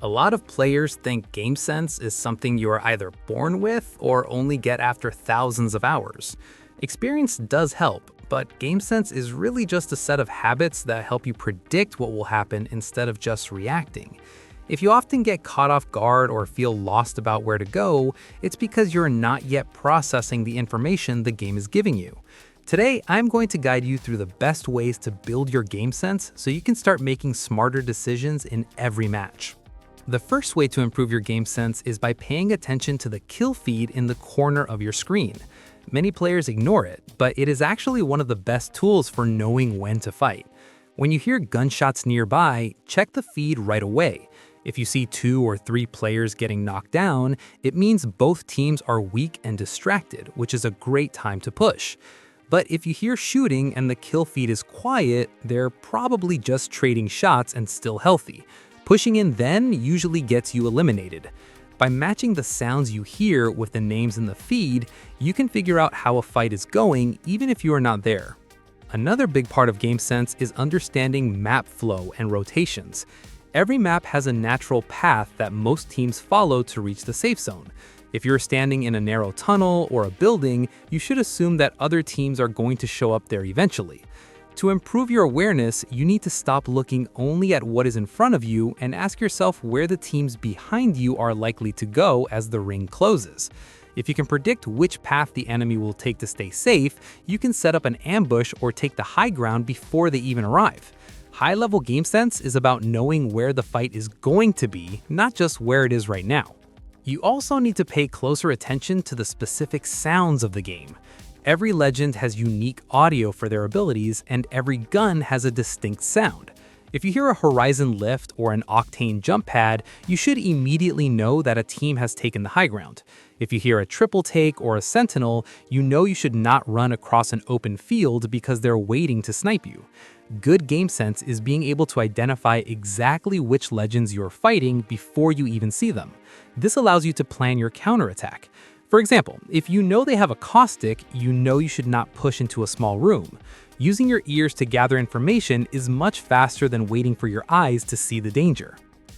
A lot of players think game sense is something you are either born with or only get after thousands of hours. Experience does help, but game sense is really just a set of habits that help you predict what will happen instead of just reacting. If you often get caught off guard or feel lost about where to go, it's because you're not yet processing the information the game is giving you. Today, I'm going to guide you through the best ways to build your game sense so you can start making smarter decisions in every match. The first way to improve your game sense is by paying attention to the kill feed in the corner of your screen. Many players ignore it, but it is actually one of the best tools for knowing when to fight. When you hear gunshots nearby, check the feed right away. If you see 2 or 3 players getting knocked down, it means both teams are weak and distracted, which is a great time to push. But if you hear shooting and the kill feed is quiet, they're probably just trading shots and still healthy. Pushing in then usually gets you eliminated. By matching the sounds you hear with the names in the feed, you can figure out how a fight is going even if you are not there. Another big part of game sense is understanding map flow and rotations. Every map has a natural path that most teams follow to reach the safe zone. If you're standing in a narrow tunnel or a building, you should assume that other teams are going to show up there eventually. To improve your awareness, you need to stop looking only at what is in front of you and ask yourself where the teams behind you are likely to go as the ring closes. If you can predict which path the enemy will take to stay safe, you can set up an ambush or take the high ground before they even arrive. High-level game sense is about knowing where the fight is going to be, not just where it is right now. You also need to pay closer attention to the specific sounds of the game. Every legend has unique audio for their abilities, and every gun has a distinct sound. If you hear a Horizon lift or an Octane jump pad, you should immediately know that a team has taken the high ground. If you hear a triple take or a sentinel, you know you should not run across an open field because they're waiting to snipe you. Good game sense is being able to identify exactly which legends you're fighting before you even see them. This allows you to plan your counterattack. For example, if you know they have a caustic, you know you should not push into a small room. Using your ears to gather information is much faster than waiting for your eyes to see the danger.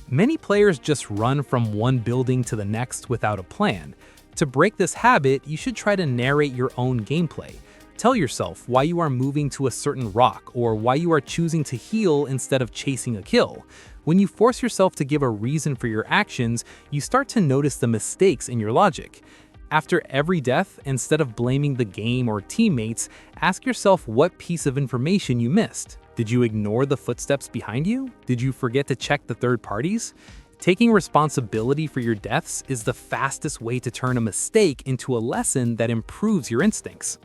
Many players just run from one building to the next without a plan. To break this habit, you should try to narrate your own gameplay. Tell yourself why you are moving to a certain rock or why you are choosing to heal instead of chasing a kill. When you force yourself to give a reason for your actions, you start to notice the mistakes in your logic. After every death, instead of blaming the game or teammates, ask yourself what piece of information you missed. Did you ignore the footsteps behind you? Did you forget to check the third parties? Taking responsibility for your deaths is the fastest way to turn a mistake into a lesson that improves your instincts.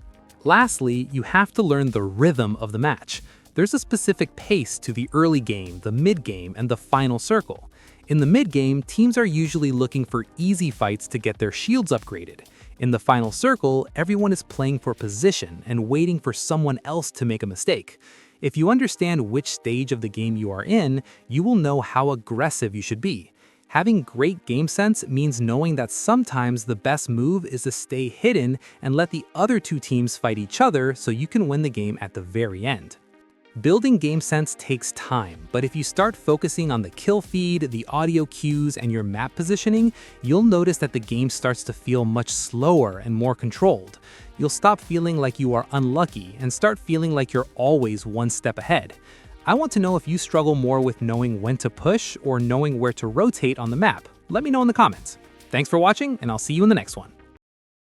Lastly, you have to learn the rhythm of the match. There's a specific pace to the early game, the mid game, and the final circle. In the mid-game, teams are usually looking for easy fights to get their shields upgraded. In the final circle, everyone is playing for position and waiting for someone else to make a mistake. If you understand which stage of the game you are in, you will know how aggressive you should be. Having great game sense means knowing that sometimes the best move is to stay hidden and let the other two teams fight each other so you can win the game at the very end. Building game sense takes time, but if you start focusing on the kill feed, the audio cues, and your map positioning, you'll notice that the game starts to feel much slower and more controlled. You'll stop feeling like you are unlucky and start feeling like you're always one step ahead. I want to know if you struggle more with knowing when to push or knowing where to rotate on the map. Let me know in the comments. Thanks for watching, and I'll see you in the next one.